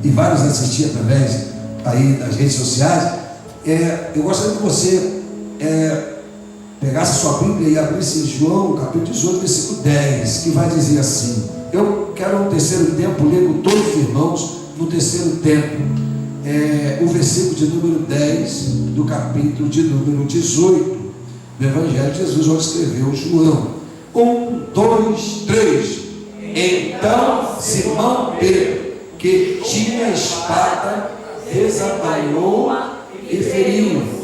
e vários assistiam através aí das redes sociais, eu gostaria que você pegasse sua Bíblia e abrisse em João, capítulo 18, versículo 10, que vai dizer assim. Eu quero no terceiro tempo ler com todos os irmãos, no terceiro tempo, o versículo de número 10 do capítulo de número 18 do Evangelho de Jesus, onde escreveu João. 1, 2, 3. Então Simão Pedro, que tinha espada, desabanhou-a e feriu.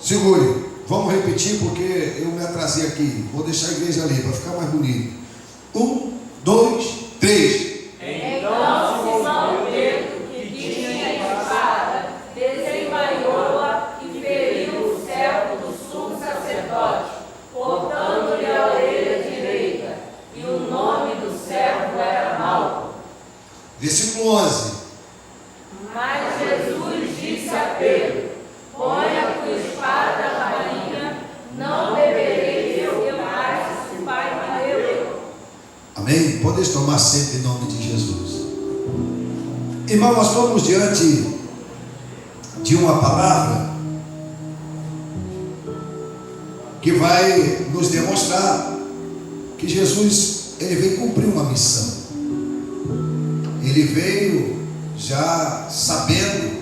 Segure, vamos repetir porque eu me atrasei aqui. Vou deixar a igreja ali para ficar mais bonito. 1, 2, 3. Então Simão Pedro, que tinha espada, desembainhou-a e feriu o servo do sumo sacerdote, cortando-lhe a orelha direita, e o nome do servo era Malco. Versículo 11. Mas Jesus disse a Pedro: põe a tua espada na bainha, não beberei eu que mais o Pai me deu. Amém? Podeis tomar sempre em nome de Jesus. Irmão, nós estamos diante de uma palavra que vai nos demonstrar que Jesus, ele veio cumprir uma missão. Ele veio já sabendo,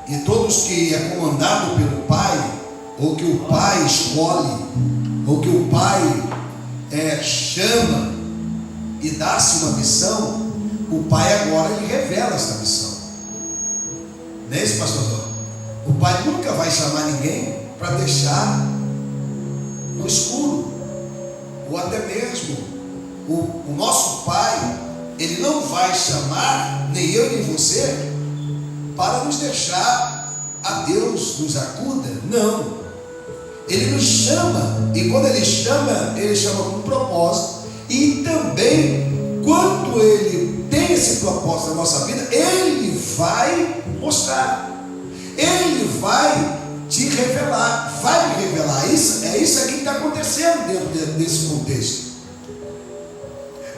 e todos que é comandado pelo Pai, ou que o Pai escolhe, ou que o Pai chama e dá-se uma missão, o Pai agora ele revela essa missão. Não é isso, pastor? O Pai nunca vai chamar ninguém para deixar no escuro, ou até mesmo o nosso Pai, ele não vai chamar nem eu nem você para nos deixar a Deus nos acuda. Não, ele nos chama, e quando ele chama com propósito. E também, quando ele tem esse propósito na nossa vida, ele vai mostrar, ele vai te revelar, vai me revelar. Isso é isso aqui que está acontecendo dentro desse contexto.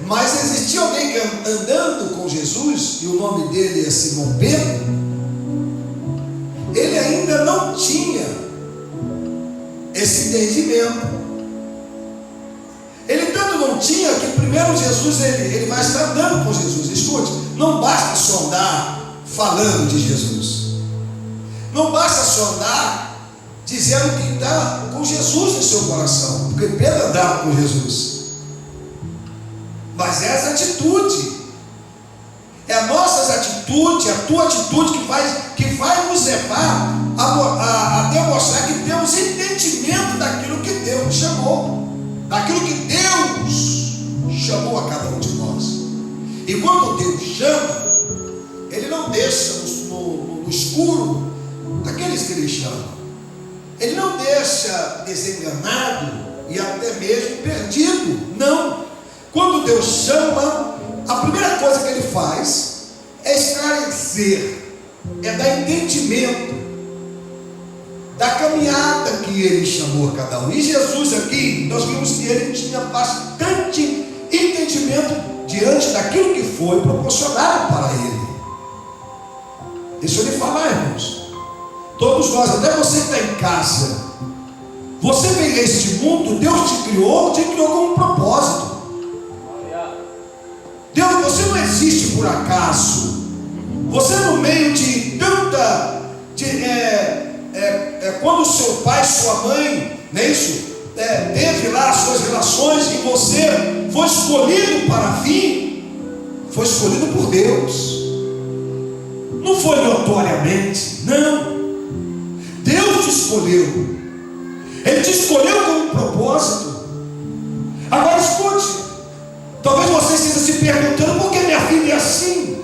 Mas existia alguém andando com Jesus, e o nome dele é Simão Pedro. Ele ainda não tinha esse entendimento. Ele tanto não tinha que primeiro Jesus, ele vai estar andando com Jesus. Escute, não basta só andar falando de Jesus, não basta só andar dizendo que está com Jesus em seu coração, porque Pedro andava com Jesus. Mas é essa atitude, é a nossa atitude, a tua atitude que vai nos levar a demonstrar que temos entendimento daquilo que Deus nos chamou, daquilo que Deus chamou a cada um de nós. E quando Deus chama, Ele não deixa no escuro aqueles que Ele chama, Ele não deixa desenganado e até mesmo perdido. Não. Quando Deus chama, a primeira coisa que Ele faz é esclarecer, é dar entendimento da caminhada que Ele chamou a cada um. E Jesus aqui, nós vimos que Ele tinha bastante entendimento diante daquilo que foi proporcionado para Ele. Deixa eu lhe falar, irmãos, todos nós, até você que está em casa, você veio a este mundo, Deus te criou com um propósito. Deus, você não existe por acaso. Você no meio de tanta quando seu pai, sua mãe, não é isso? Teve lá as suas relações, e você foi escolhido para vir, foi escolhido por Deus. Não foi notoriamente, não. Deus te escolheu. Ele te escolheu com um propósito. Agora escute, talvez você esteja se perguntando: por que minha vida é assim?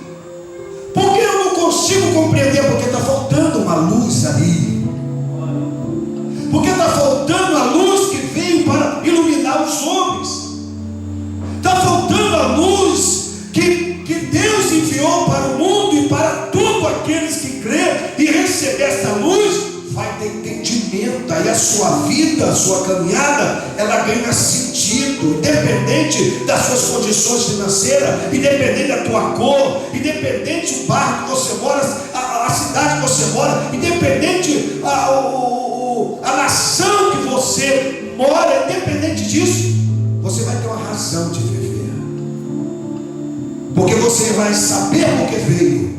Por que eu não consigo compreender? Porque está faltando uma luz ali. Porque está faltando a luz que veio para iluminar os homens. Está faltando a luz que Deus enviou para o mundo, e para todos aqueles que crêem e receber essa luz, vai ter entendimento vestimenta, e a sua vida, a sua caminhada, ela ganha sentido, independente das suas condições financeiras, independente da tua cor, independente do bairro que você mora, a cidade que você mora, independente a nação que você mora, independente disso, você vai ter uma razão de viver, porque você vai saber por que veio,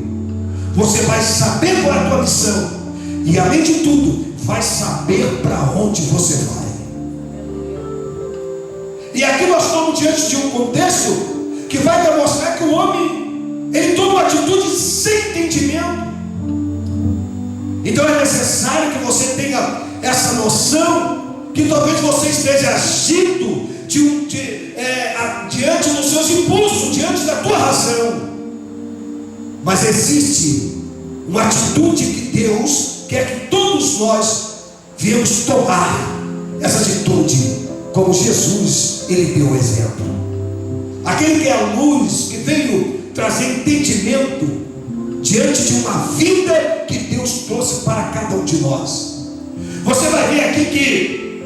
você vai saber qual é a tua missão, e além de tudo, vai saber para onde você vai. E aqui nós estamos diante de um contexto que vai demonstrar que o homem, ele toma uma atitude sem entendimento. Então é necessário que você tenha essa noção, que talvez você esteja agindo diante dos seus impulsos, diante da tua razão, mas existe uma atitude que Deus quer que todos nós viemos tomar essa atitude, como Jesus, ele deu o exemplo. Aquele que é a luz, que veio trazer entendimento diante de uma vida que Deus trouxe para cada um de nós. Você vai ver aqui que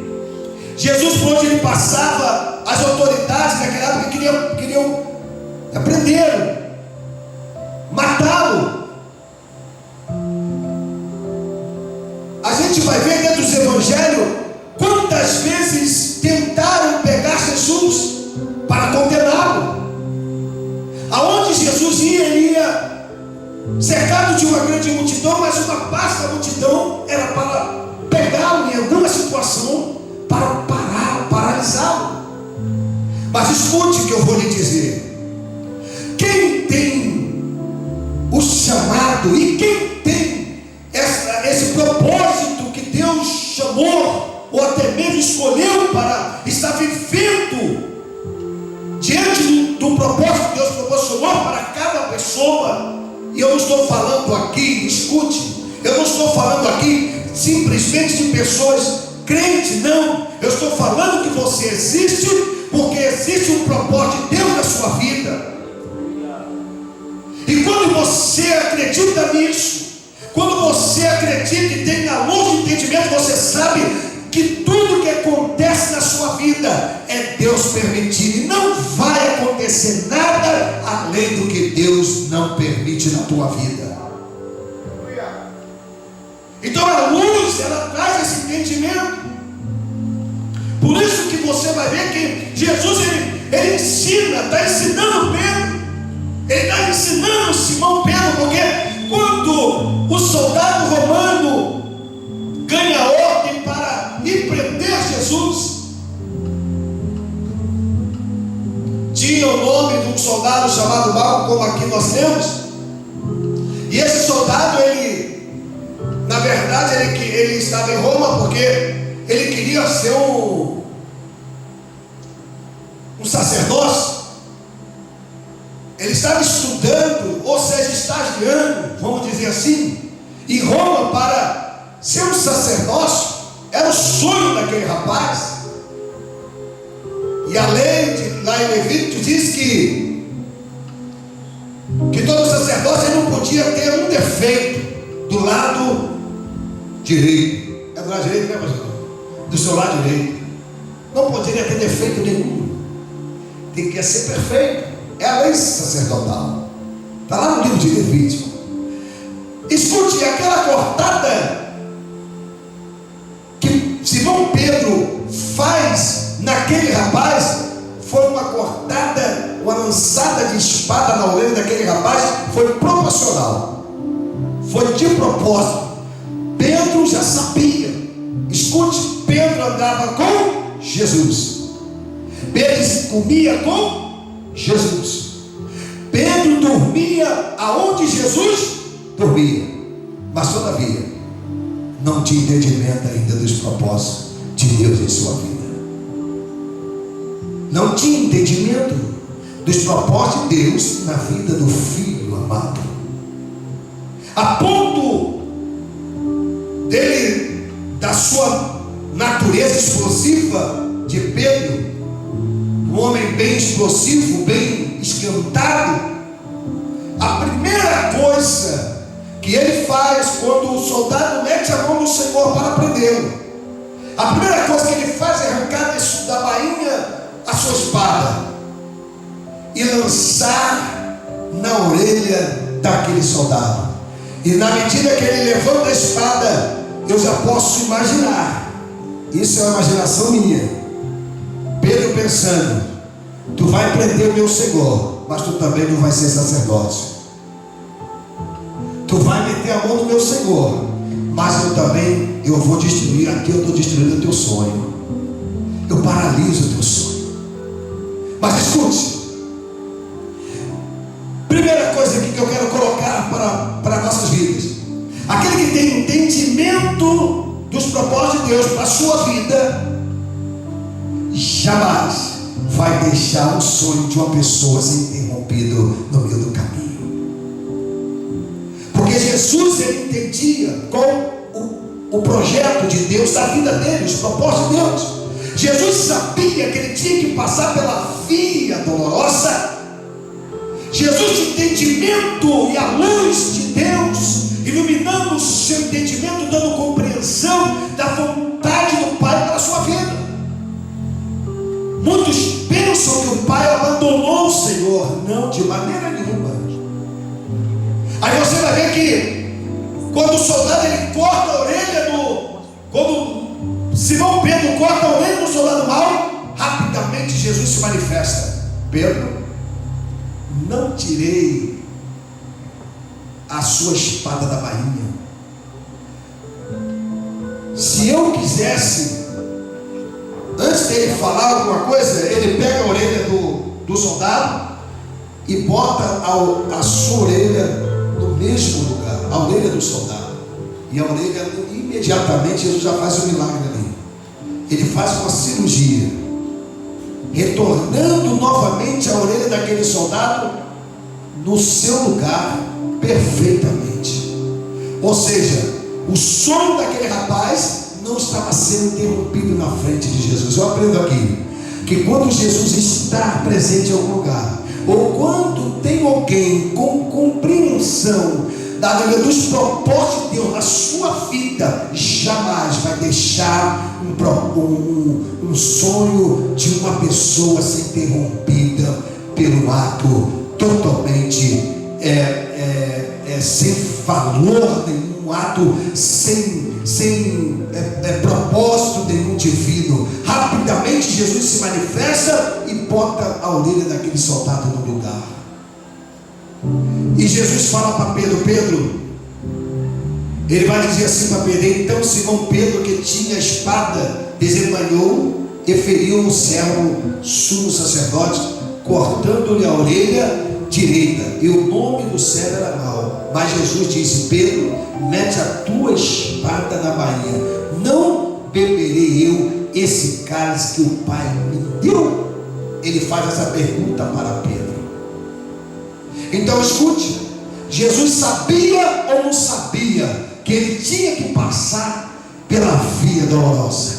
Jesus, por onde ele passava, as autoridades daquela época queriam prendê-lo, matá-lo. A gente vai ver dentro dos evangelhos quantas vezes tentaram pegar Jesus para condená-lo. Aonde Jesus ia, ele ia cercado de uma grande multidão, mas uma parte da multidão era para pegá-lo em alguma situação, para paralisá-lo. Mas escute o que eu vou lhe dizer: quem tem o chamado e quem tem esse propósito que Deus chamou, ou até mesmo escolheu para estar vivendo diante do propósito que Deus proporcionou para cada pessoa. E eu não estou falando aqui, escute, eu não estou falando aqui simplesmente de pessoas crentes, não. Eu estou falando que você existe porque existe um propósito de Deus na sua vida. E quando você acredita nisso, quando você acredita e tem a luz de entendimento, você sabe que tudo que acontece na sua vida é Deus permitir, e não vai acontecer nada além do que Deus não permite na tua vida. Então a luz, ela traz esse entendimento. Por isso que você vai ver que Jesus, ele ensina, está ensinando Pedro, ele está ensinando Simão Pedro, porque quando o soldado romano ganha ordem para ir prender Jesus, tinha o nome de um soldado chamado Malco, como aqui nós temos. E esse soldado, na verdade, ele estava em Roma porque ele queria ser um sacerdócio. Ele estava estudando, ou seja, estagiando, vamos dizer assim, em Roma para ser um sacerdócio. Era o sonho daquele rapaz. E a lei lá em Levítico diz que todo sacerdote não podia ter um defeito do lado direito. É do lado direito, né, pastor? Do seu lado direito. Não poderia ter defeito nenhum. Tem que ser perfeito. É a lei sacerdotal. Está lá no livro de Levítico. Escute, aquela cortada que Simão Pedro faz naquele rapaz foi uma cortada, uma lançada de espada na orelha daquele rapaz, foi proporcional, foi de propósito. Pedro já sabia. Escute, Pedro andava com Jesus, Pedro comia com Jesus, Pedro dormia aonde Jesus dormia, mas todavia não tinha entendimento ainda dos propósitos de Deus em sua vida. Não tinha entendimento dos propósitos de Deus na vida do Filho amado, a ponto dele, da sua natureza explosiva de Pedro, um homem bem explosivo, bem esquentado, a primeira coisa que ele faz quando o soldado mete a mão no Senhor para prendê-lo, A primeira coisa que ele faz é arrancar da bainha a sua espada e lançar na orelha daquele soldado. E na medida que ele levanta a espada, eu já posso imaginar, isso é uma imaginação minha, Pedro pensando: tu vai prender o meu Senhor, mas tu também não vai ser sacerdote. Tu vai meter a mão no meu Senhor, mas eu vou destruir, aqui eu estou destruindo o teu sonho. Eu paraliso o teu sonho. Mas escute, primeira coisa aqui que eu quero colocar para nossas vidas: aquele que tem entendimento dos propósitos de Deus para a sua vida, jamais vai deixar o sonho de uma pessoa ser interrompido no meio do caminho. Porque Jesus, ele entendia com o projeto de Deus da vida dele, os propósitos de Deus. Jesus sabia que ele tinha que passar pela via dolorosa. Jesus tinha entendimento e a luz de Deus iluminando o seu entendimento, dando compreensão da vontade do Pai para a sua vida. Muitos pensam que o Pai abandonou o Senhor. Não, de maneira nenhuma. Aí você vai ver que quando o soldado ele corta a orelha quando Simão Pedro corta a orelha do soldado mau, rapidamente Jesus se manifesta: Pedro, não tirei a sua espada da bainha. Se eu quisesse, antes dele falar alguma coisa, ele pega a orelha do soldado e bota a sua orelha no mesmo lugar, a orelha do soldado. E a orelha, imediatamente, Jesus já faz um milagre ali. Ele faz uma cirurgia, retornando novamente a orelha daquele soldado no seu lugar perfeitamente. Ou seja, o sonho daquele rapaz não estava sendo interrompido na frente de Jesus. Eu aprendo aqui que quando Jesus está presente em algum lugar, ou quando tem alguém com compreensão dos propósitos de Deus na sua vida, jamais vai deixar um sonho de uma pessoa ser interrompida pelo ato totalmente sem valor nenhum, ato sem propósito nenhum divino. Rapidamente Jesus se manifesta e bota a orelha daquele soldado no lugar. E Jesus fala para Pedro, ele vai dizer assim para Pedro: então Simão Pedro, que tinha a espada, desembainhou e feriu o servo sumo sacerdote, cortando-lhe a orelha direita, e o nome do servo era mau. Mas Jesus disse: Pedro, mete a tua espada na bainha. Não beberei eu esse cálice que o Pai me deu? Ele faz essa pergunta para Pedro. Então escute, Jesus sabia ou não sabia que ele tinha que passar pela via dolorosa?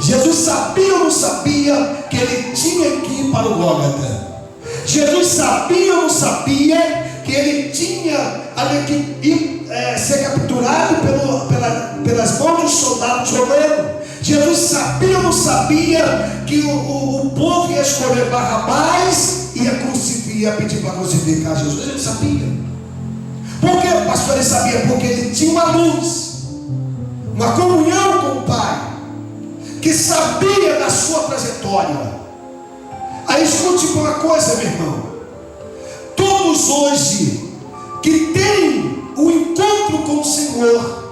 Jesus sabia ou não sabia que ele tinha que ir para o Gólgota? Jesus sabia ou não sabia que ele tinha que ser capturado pelas mãos dos soldados romanos? Jesus sabia ou não sabia que o povo ia escolher Barrabás e ia pedir para crucificar Jesus? Ele sabia. Por que, pastor, ele sabia? Porque ele tinha uma luz, uma comunhão com o Pai, que sabia da sua trajetória. Aí escute uma coisa, meu irmão: todos hoje que têm o encontro com o Senhor,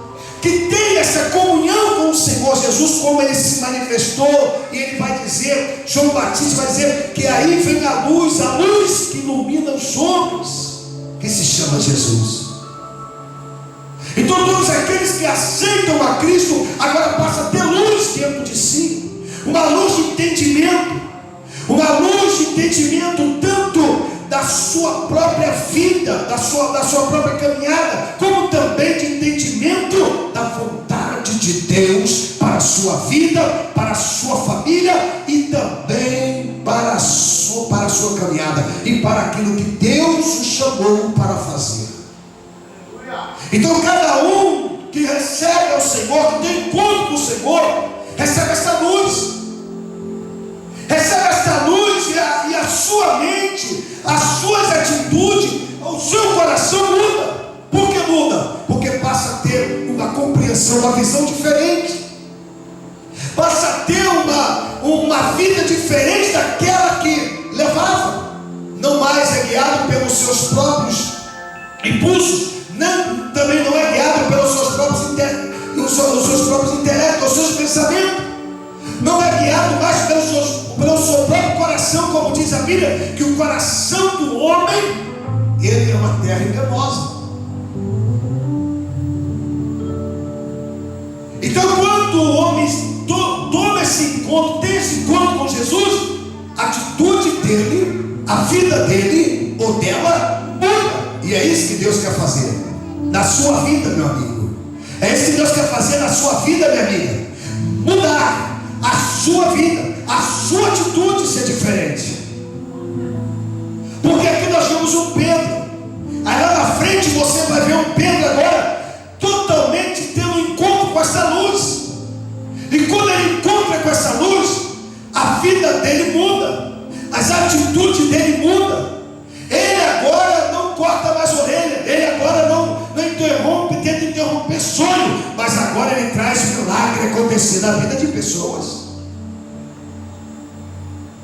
que tem essa comunhão com o Senhor Jesus, como ele se manifestou, e ele vai dizer, João Batista vai dizer que aí vem a luz que ilumina os homens, que se chama Jesus. Então todos aqueles que aceitam a Cristo agora passam a ter luz dentro de si, uma luz de entendimento, tanto da sua própria vida, da sua própria caminhada, como também de entendimento da vontade de Deus para a sua vida, para a sua família e também para a sua caminhada e para aquilo que Deus o chamou para fazer. Então cada um que recebe ao Senhor, que tem encontro com o Senhor, recebe esta luz. Recebe esta luz e a sua mente, as suas atitudes, o seu coração muda. Por que muda? Porque passa a ter uma compreensão, uma visão diferente. Passa a ter uma vida diferente daquela que levava. Não mais é guiado pelos seus próprios impulsos, também não é guiado pelos seus próprios intelectos, os seus pensamentos. Não é guiado mais pelo seu próprio coração, como diz a Bíblia, que o coração do homem, ele é uma terra enganosa. Então, quando o homem toma esse encontro, tem esse encontro com Jesus, a atitude dele, a vida dele ou dela muda. E é isso que Deus quer fazer na sua vida, meu amigo. É isso que Deus quer fazer na sua vida, minha amiga. Mudar a sua vida, a sua atitude ser diferente. Porque aqui nós vemos um Pedro. Aí lá na frente você vai ver um Pedro agora totalmente tendo um encontro com essa luz. E quando ele encontra com essa luz, a vida dele muda, as atitudes dele mudam. Ele agora não corta mais orelha, ele agora não tenta interromper sonho, mas agora ele traz milagre acontecer na vida de pessoas.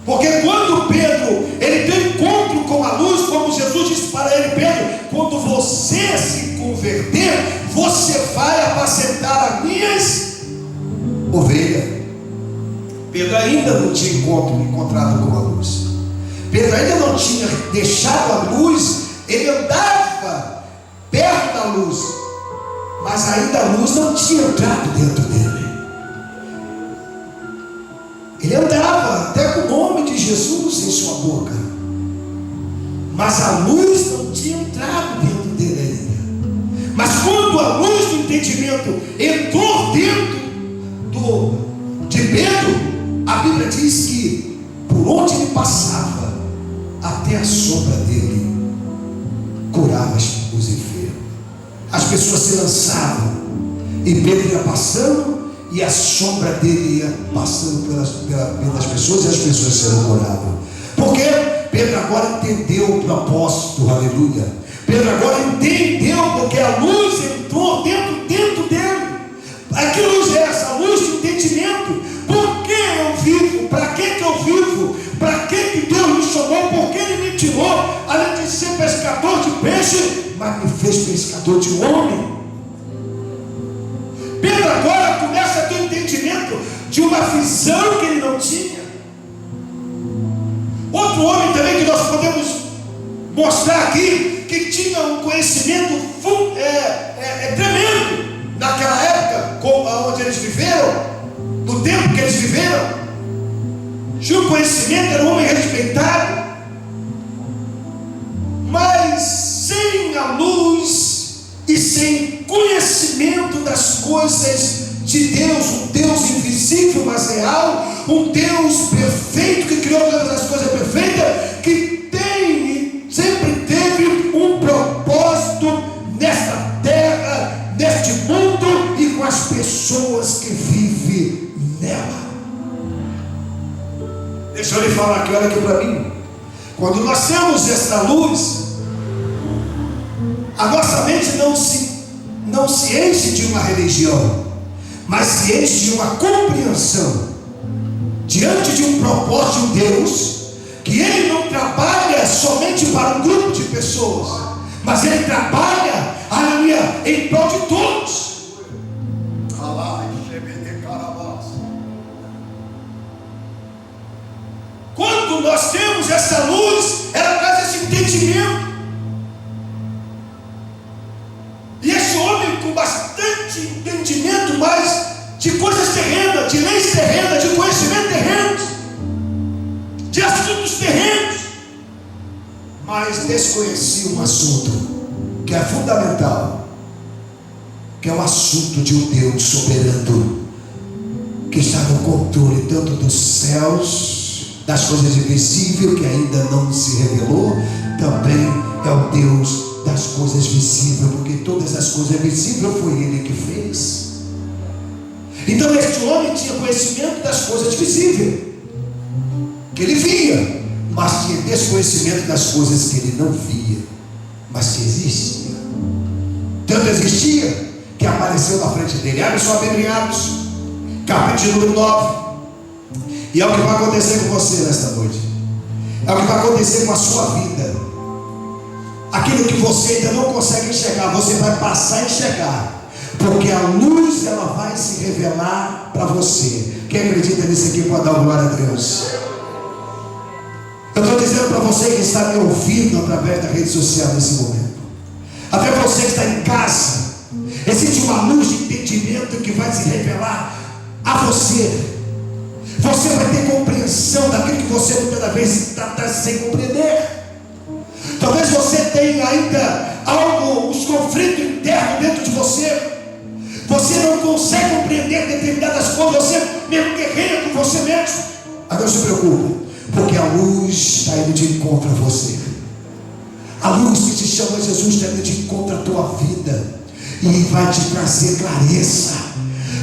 Porque quando Pedro, ele tem encontro com a luz, como Jesus disse para ele: Pedro, quando você se converter, você vai apacentar as minhas ovelhas. Pedro ainda não tinha encontrado com a luz. Pedro ainda não tinha deixado a luz. Ele andava perto da luz, mas ainda a luz não tinha entrado dentro dele. Ele andava até com o nome de Jesus em sua boca, mas a luz não tinha entrado dentro dele ainda. Mas quando a luz do entendimento entrou dentro de Pedro, a Bíblia diz que por onde ele passava, até a sombra dele curava os enfermos. As pessoas se lançavam e Pedro ia passando, e a sombra dele ia passando pelas pessoas, e as pessoas sendo curadas. Porque Pedro agora entendeu o propósito. Aleluia. Pedro agora entendeu, porque a luz entrou dentro dele. Que luz é essa? A luz do entendimento. Por que eu vivo? Para que eu vivo? Para que Deus me chamou? Por que Ele me tirou? Além de ser pescador de peixe, mas me fez pescador de homem. Pedro agora começa a ter entendimento de uma visão que ele não tinha. Outro homem também que nós podemos mostrar aqui, que tinha um conhecimento tremendo naquela época, onde eles viveram, no tempo que eles viveram. Tinha um conhecimento, era um homem respeitado, mas sem a luz e sem conhecimento das coisas de Deus, um Deus invisível mas real, um Deus perfeito que criou todas as coisas perfeitas, que tem e sempre teve um propósito nesta terra, neste mundo e com as pessoas que vivem nela. Deixa eu lhe falar aqui, olha aqui para mim. Quando nós temos esta luz, a nossa mente não se enche de uma religião, mas se enche de uma compreensão diante de um propósito de Deus, que Ele não trabalha somente para um grupo de pessoas, mas Ele trabalha, aleluia, em prol de todos. Quando nós temos essa luz, ela traz esse entendimento. E esse homem com bastante entendimento, mas de coisas terrenas, de leis terrenas, de conhecimento terrenos, de assuntos terrenos, mas desconhecia um assunto que é fundamental, que é o assunto de um Deus soberano, que está no controle tanto dos céus, das coisas invisíveis que ainda não se revelou, também é o Deus das coisas visíveis, porque todas as coisas visíveis foi Ele que fez. Então este homem tinha conhecimento das coisas visíveis, que ele via, mas tinha desconhecimento das coisas que ele não via, mas que existia. Tanto existia que apareceu na frente dele. Abre sua Bíblia em Atos, capítulo número 9. E é o que vai acontecer com você nesta noite. É o que vai acontecer com a sua vida. Aquilo que você ainda não consegue enxergar, você vai passar a enxergar, porque a luz ela vai se revelar para você. Quem acredita nisso aqui pode dar glória a Deus. Eu estou dizendo para você que está me ouvindo através da rede social nesse momento, até você que está em casa, existe uma luz de entendimento que vai se revelar a você. Você vai ter compreensão daquilo que você muitas vezes está sem compreender. Talvez você tenha ainda uns conflitos internos dentro de você. Você não consegue compreender determinadas coisas, você mesmo guerreia com você mesmo. Mas não se preocupe, porque a luz está indo de encontro a você. A luz que se chama Jesus está indo de encontro à tua vida e vai te trazer clareza.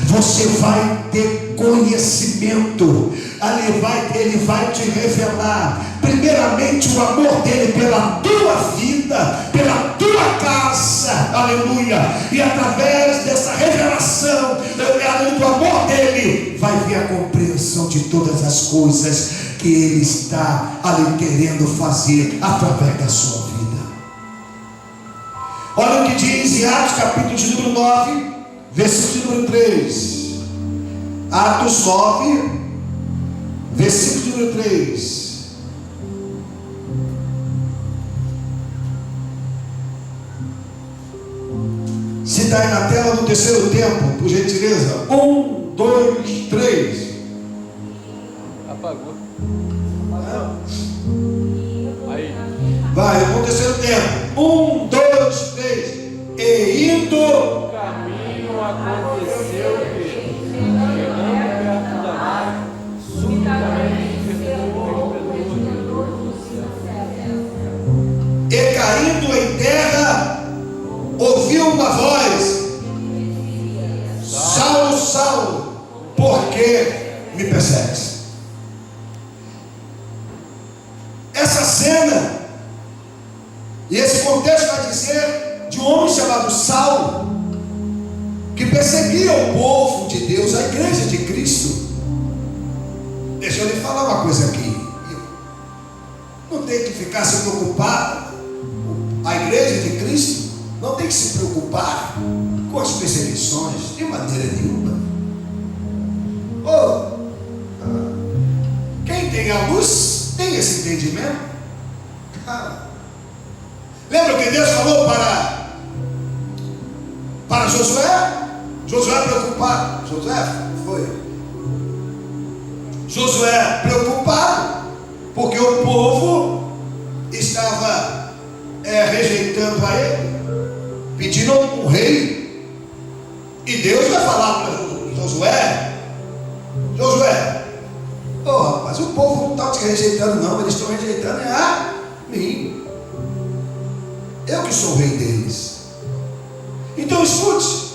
Você vai ter conhecimento. Ele vai te revelar primeiramente o amor dele pela tua vida, pela tua casa, aleluia. E através dessa revelação do amor dele, vai vir a compreensão de todas as coisas que ele está ali querendo fazer através da sua vida. Olha o que diz em Atos capítulo de número 9, versículo número 3. Atos 9, versículo número 3. Se está aí na tela no terceiro tempo, por gentileza. 1, 2, 3. Apagou. Aí. Vai, no terceiro tempo. 1, 2, 3. E indo. O caminho aconteceu que, chegando perto da mar, subitamente despertou E caindo em terra, ouviu uma voz: Saulo, Saulo, por que me persegues? Essa cena e esse contexto vai dizer de um homem chamado Saulo, que perseguia o povo de Deus, a igreja de Cristo. Deixa eu lhe falar uma coisa aqui. Não tem que ficar se preocupado. A igreja de Cristo não tem que se preocupar com as perseguições de maneira nenhuma. Quem tem a luz tem esse entendimento. Lembra que Deus falou para Josué? Josué preocupado. Josué preocupado, porque o povo estava rejeitando a ele, pedindo um rei. E Deus vai falar para Josué, rapaz, o povo não está te rejeitando não, eles estão rejeitando a mim. Eu que sou o rei deles. Então escute,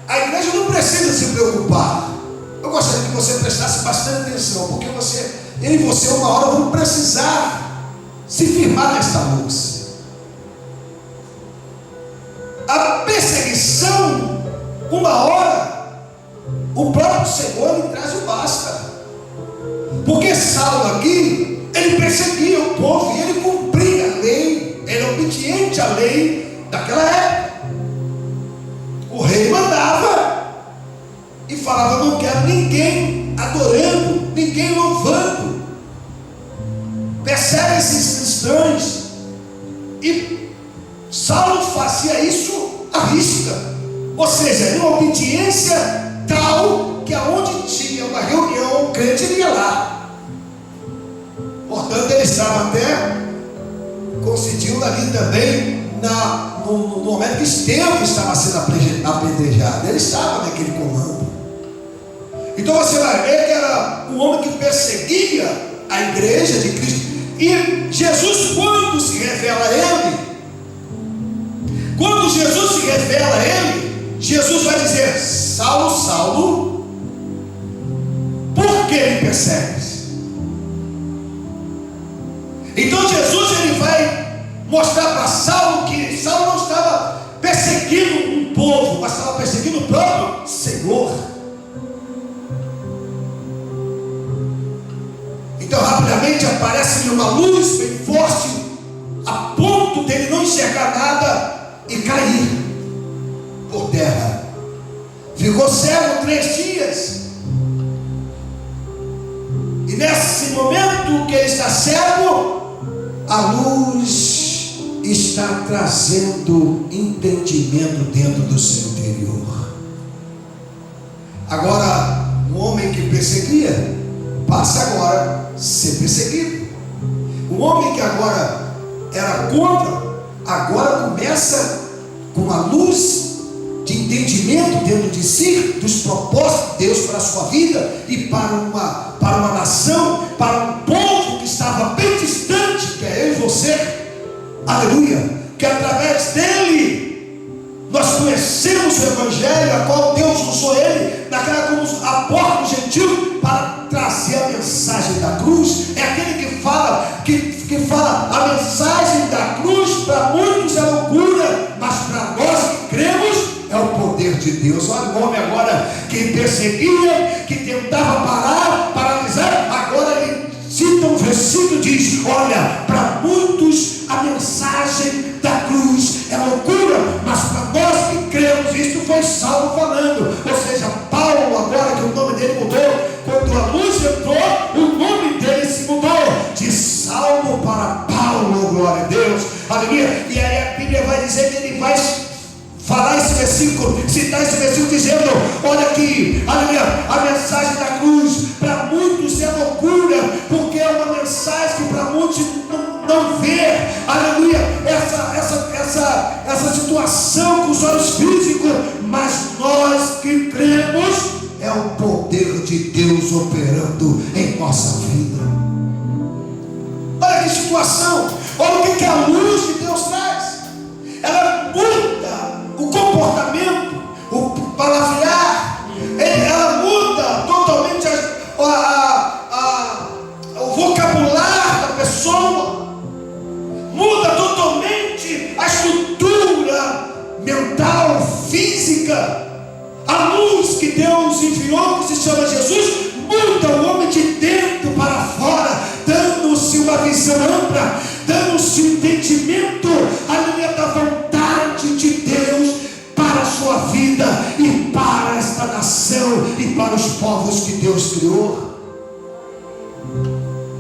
a igreja não precisa se preocupar. Eu gostaria que você prestasse bastante atenção, porque eu e você uma hora vamos precisar se firmar nesta luz. A perseguição, uma hora, o próprio Senhor lhe traz o basta. Porque Saulo aqui, ele perseguia o povo e ele cumpria a lei, era obediente à lei daquela época. O rei mandava e falava: não quero ninguém adorando, ninguém louvando. Persegue esses cristãos. E Saulo fazia isso à risca, ou seja, uma obediência tal que aonde tinha uma reunião, o crente ia lá. Portanto, ele estava até coincidiu ali também no momento que Estevão estava sendo apedrejado. Ele estava naquele comando. Então você vai ver que era um homem que perseguia a igreja de Cristo. E Jesus, quando se revela a ele, Jesus vai dizer: Saulo, Saulo, por que me persegues? Então Jesus ele vai mostrar para Saulo que Saulo não estava perseguindo um povo, mas estava perseguindo o próprio Senhor. Então rapidamente aparece-lhe uma luz bem forte, a ponto dele não enxergar nada e cair por terra. Ficou cego 3 dias. E nesse momento que ele está cego, a luz está trazendo entendimento dentro do seu interior. Agora, o homem que perseguia passa agora a ser perseguido. O homem que agora era contra, agora começa com a luz de entendimento dentro de si dos propósitos de Deus para a sua vida e para uma nação, para um povo que estava bem distante, que é eu e você, aleluia, que através dele nós conhecemos o Evangelho, a qual Deus usou ele naquela como a porta do gentil para trazer a mensagem da cruz. É aquele que fala a mensagem da cruz para muitos é loucura, mas para nós que cremos é o poder de Deus. Olha o homem agora que perseguia, que tentava paralisar, agora ele cita um versículo e diz: olha, para muitos a mensagem da cruz é loucura, mas para nós que cremos, isso foi Saulo falando, ou seja, Paulo, agora que o nome dele mudou, quando a luz entrou, o nome dele se mudou, de Saulo para Paulo, glória a Deus, aleluia. E aí a Bíblia vai dizer que ele vai falar esse versículo, citar esse versículo dizendo: olha aqui, aleluia, a mensagem da cruz para muitos é loucura, porque é uma mensagem que para muitos não vê, aleluia, essa situação com os olhos físicos, mas nós que cremos, é o poder de Deus operando em nossa vida. Olha que situação, olha o que a luz de Deus traz. Ela muda o comportamento, o palavrear, ela muda totalmente o vocabulário da pessoa, muda totalmente a estrutura mental, física. A luz que Deus enviou, que se chama Jesus, muda o homem de dentro para fora, dando-se uma visão ampla, dando-se um entendimento, aleluia, da vontade de Deus para a sua vida e para esta nação e para os povos que Deus criou.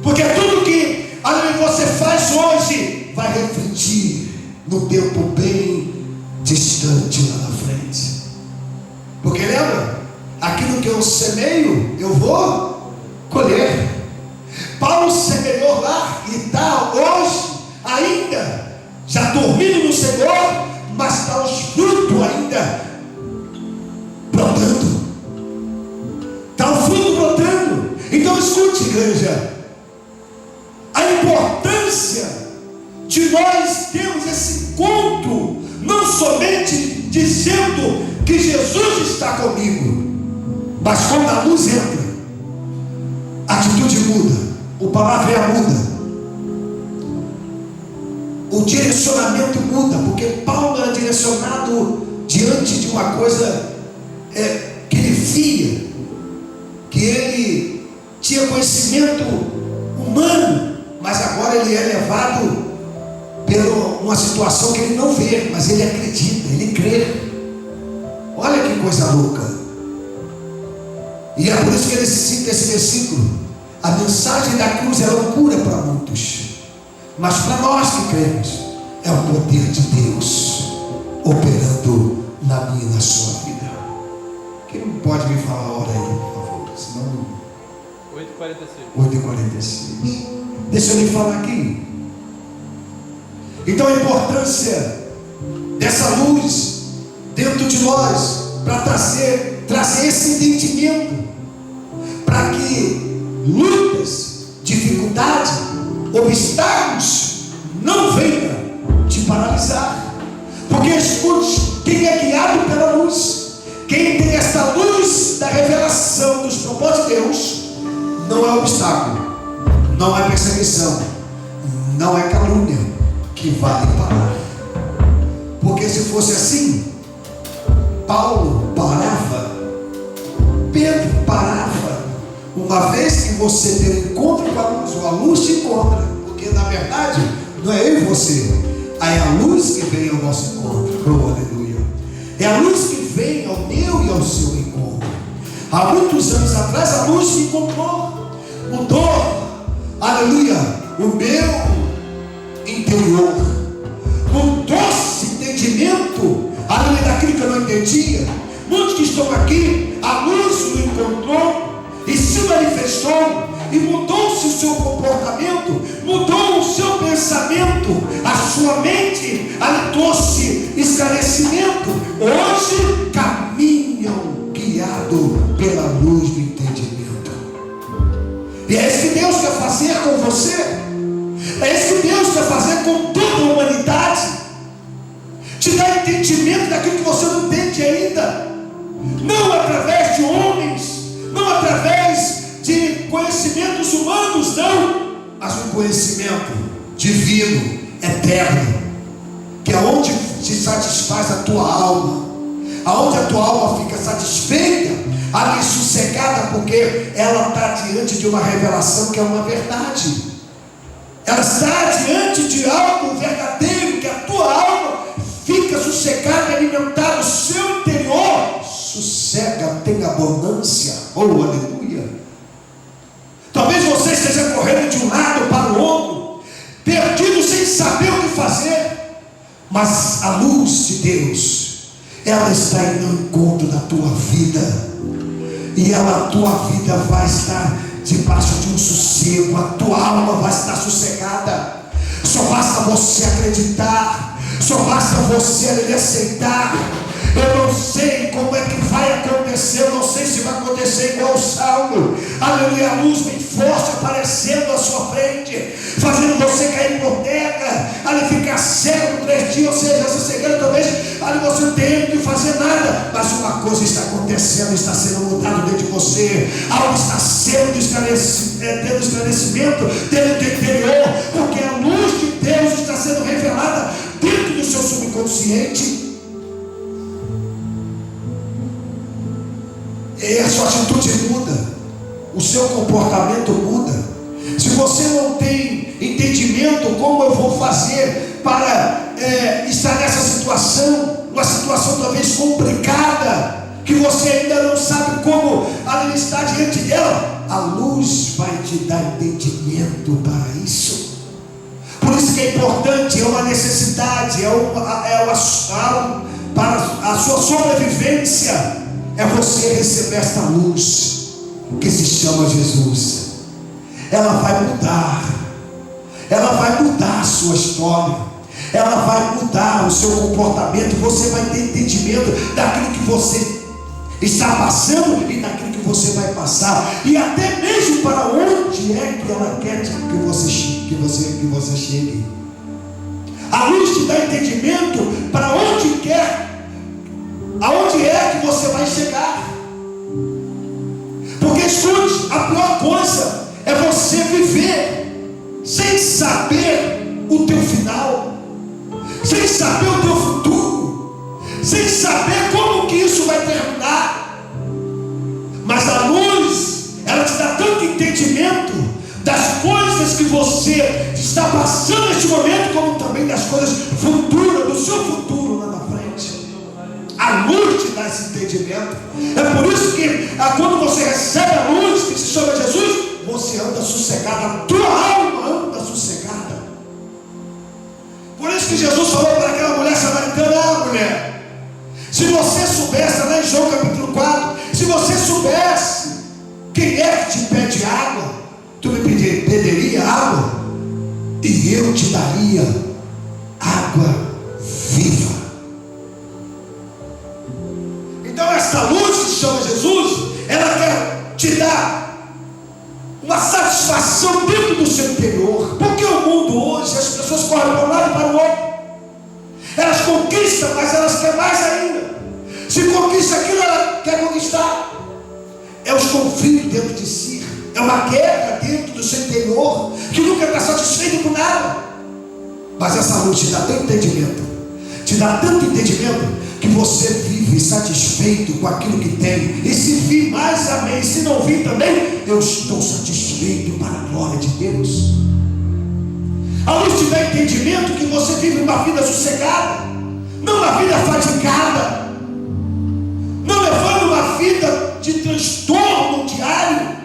Porque tudo que você faz hoje vai refletir no tempo bem distante lá na frente. Porque lembra, aquilo que eu semeio, eu vou colher. Paulo semeou lá e está hoje ainda, já dormindo no Senhor, mas está os frutos ainda brotando. Está o fruto brotando. Então escute, igreja, a importância de nós termos esse encontro, não somente dizendo que Jesus está comigo, mas quando a luz entra, a atitude muda, o palavrear muda, o direcionamento muda, porque Paulo era direcionado diante de uma coisa que ele via, que ele tinha conhecimento humano, mas agora ele é levado por uma situação que ele não vê, mas ele acredita, ele crê. Olha que coisa louca. E é por isso que ele cita esse versículo: a mensagem da cruz é loucura para muitos, mas para nós que cremos, é o poder de Deus operando na minha e na sua vida. Quem não pode me falar a hora aí, por favor? Senão 8h46. Deixa eu lhe falar aqui. Então a importância dessa luz dentro de nós, para trazer esse entendimento, para que lutas, dificuldades, obstáculos não venham te paralisar. Porque escute, quem é guiado pela luz não é obstáculo, não é perseguição, não é calúnia que vai parar. Porque se fosse assim, Paulo parava, Pedro parava. Uma vez que você tem um encontro com a luz te encontra. Porque na verdade não é eu e você, é a luz que vem ao nosso encontro. Oh, aleluia. É a luz que vem ao meu e ao seu encontro. Há muitos anos atrás a luz se encontrou, mudou, aleluia, o meu interior, mudou-se entendimento, aleluia, daquilo que eu não entendia. Muitos que estão aqui, a luz o encontrou e se manifestou, e mudou-se o seu comportamento, mudou o seu pensamento, a sua mente, trouxe esclarecimento. Hoje caminham guiado pela luz do entendimento. E é isso que Deus quer fazer com você, é isso que Deus quer fazer com toda a humanidade, te dar entendimento daquilo que você não entende ainda, não através de homens, não através de conhecimentos humanos, não, mas um conhecimento divino, eterno, que é onde se satisfaz a tua alma, aonde a tua alma fica satisfeita, ali sossegada, porque ela está diante de uma revelação que é uma verdade, ela está diante de algo verdadeiro, que a tua alma fica sossegada e alimentada, o seu interior sossega, tem abundância. Oh, aleluia. Talvez você esteja correndo de um lado para o outro, perdido sem saber o que fazer, mas a luz de Deus, ela está indo ao encontro da tua vida, e a tua vida vai estar debaixo de um sossego, a tua alma vai estar sossegada. Só basta você acreditar, só basta você aceitar. Eu não sei como é que vai acontecer, eu não sei se vai acontecer igual o Saulo, aleluia, a luz bem forte aparecendo à sua frente, fazendo você cair por terra, ali ficar cego por 3 dias, ou seja, essa cegueira talvez ali você não tenha que fazer nada, mas uma coisa está acontecendo, está sendo mudado dentro de você, algo está sendo tendo esclarecimento dentro do interior, porque a luz de Deus está sendo revelada dentro do seu subconsciente. E a sua atitude muda, o seu comportamento muda. Se você não tem entendimento, como eu vou fazer para estar nessa situação, uma situação talvez complicada, que você ainda não sabe como administrar diante dela, a luz vai te dar entendimento para isso. Por isso que é importante, é uma necessidade, para a sua sobrevivência, é você receber esta luz que se chama Jesus. Ela vai mudar a sua história, ela vai mudar o seu comportamento. Você vai ter entendimento daquilo que você está passando e daquilo que você vai passar, e até mesmo para onde é que ela quer que você chegue. A luz te dá entendimento para onde é que você vai chegar. Porque escute, a pior coisa é você viver sem saber o teu final, sem saber o teu futuro, sem saber como que isso vai terminar. Mas a luz, ela te dá tanto entendimento das coisas que você está passando neste momento, como também das coisas futuras, do seu futuro lá na frente. A luz te dá esse entendimento. É por isso que quando você recebe a luz que se chama Jesus, você anda sossegado, a tua alma anda sossegada. Por isso que Jesus falou para aquela mulher samaritana: mulher, se você soubesse, lá em João capítulo 4, se você soubesse quem é que te pede água, tu me pediria água, e eu te daria água viva. Então esta luz que se chama Jesus, ela quer te dar uma satisfação dentro do seu interior. Porque o mundo hoje, as pessoas correm para um lado e para o outro, elas conquistam, mas elas querem mais ainda. Se conquista aquilo, ela quer conquistar. É os conflitos dentro de si, é uma guerra dentro do seu interior, que nunca está satisfeito com nada. Mas essa luz te dá tanto entendimento, que você vive satisfeito com aquilo que tem. E se vir mais, amém. Se não vir também, eu estou satisfeito para a glória de Deus. A luz te dá entendimento que você vive uma vida sossegada, não uma vida fatigada, não levando uma vida de transtorno diário.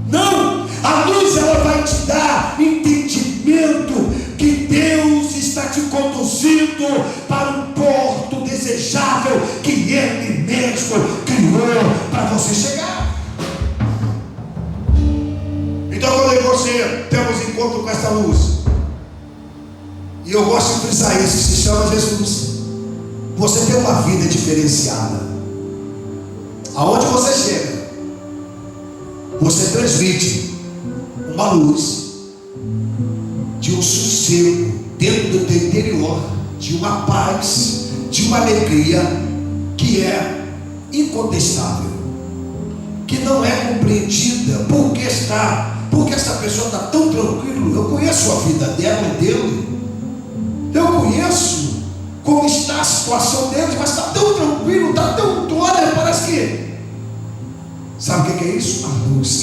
Não, a luz ela vai te dar entendimento que Deus está te conduzindo para um porto desejável que Ele mesmo criou para você chegar. Então, quando eu e você temos encontro com essa luz, e eu gosto de frisar isso, que se chama Jesus, você tem uma vida diferenciada. Aonde você chega, você transmite uma luz de um sossego dentro do teu interior, de uma paz, de uma alegria que é incontestável, que não é compreendida. Porque essa pessoa está tão tranquila. Eu conheço a vida dela e dele, eu conheço como está a situação deles, mas está tão tranquilo, está tão olha, parece que, sabe o que é isso? A luz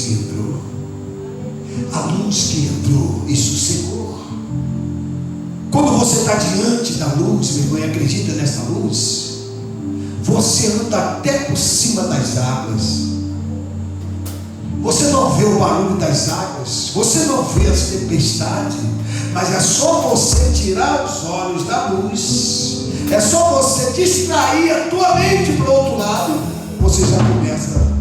que entrou e sossegou. Quando você está diante da luz, meu irmão, e acredita nessa luz, você anda até por cima das águas. Você não vê o barulho das águas, você não vê as tempestades, mas é só você tirar os olhos da luz, é só você distrair a tua mente para o outro lado, você já começa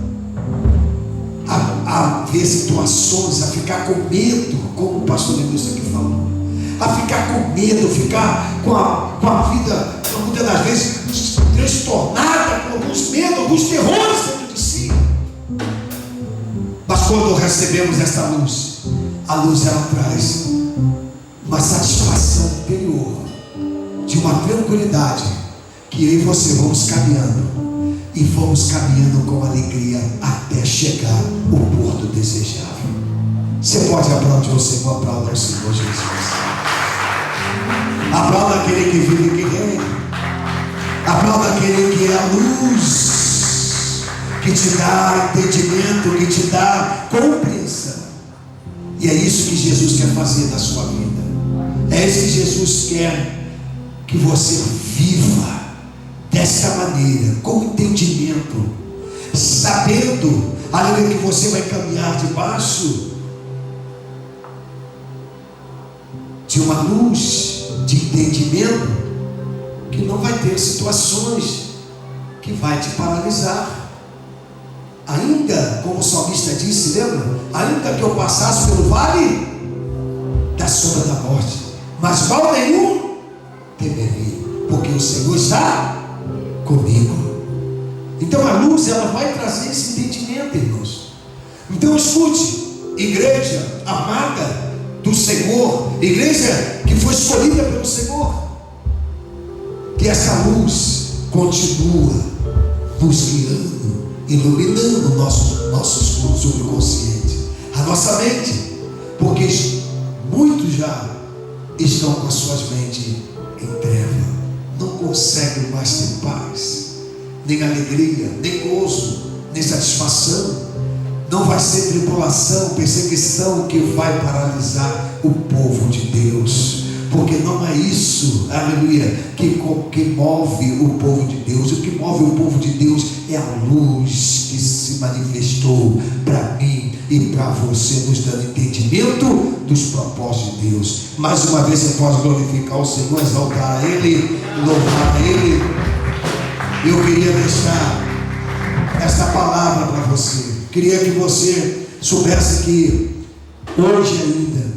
a ver situações, a ficar com medo, como o pastor Edilson aqui falou, a ficar com medo, ficar com a vida, muitas das vezes, transtornada com alguns medos, alguns terrores dentro de si. Mas quando recebemos esta luz, a luz ela traz uma satisfação interior, de uma tranquilidade, que eu e você vamos caminhando, e vamos caminhando com alegria até chegar ao porto desejável. Você pode aplaudir o Senhor, aplauda o Senhor Jesus. Aplauda aquele que vive e que reina. Aplauda aquele que é a luz, que te dá entendimento, que te dá compreensão. E é isso que Jesus quer fazer na sua vida. É isso que Jesus quer que você viva desta maneira, com entendimento, sabendo, além que você vai caminhar debaixo de uma luz de entendimento, que não vai ter situações que vai te paralisar. Ainda, como o salmista disse, lembra? Ainda que eu passasse pelo vale da sombra da morte, mas mal nenhum temerei, porque o Senhor está comigo. Então a luz ela vai trazer esse entendimento, irmãos. Então escute, igreja amada do Senhor, igreja que foi escolhida pelo Senhor, que essa luz continua nos guiando, iluminando o nosso subconsciente, a nossa mente, porque muitos já estão com as suas mentes em treva, não conseguem mais ter paz, nem alegria, nem gozo, nem satisfação. Não vai ser tribulação, perseguição que vai paralisar o povo de Deus, porque não é isso, aleluia, que move o povo de Deus. O que move o povo de Deus é a luz que se manifestou para mim e para você, nos dando entendimento dos propósitos de Deus. Mais uma vez você pode glorificar o Senhor, exaltar a Ele, louvar a Ele. Eu queria deixar esta palavra para você. Queria que você soubesse que hoje ainda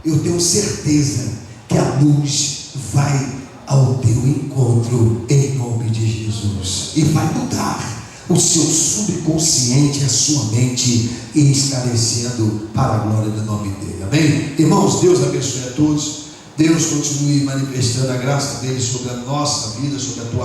eu tenho certeza que a luz vai ao teu encontro em nome de Jesus e vai mudar o seu subconsciente, a sua mente, e esclarecendo para a glória do nome dele. Amém? Irmãos, Deus abençoe a todos. Deus continue manifestando a graça dele sobre a nossa vida, sobre a tua vida.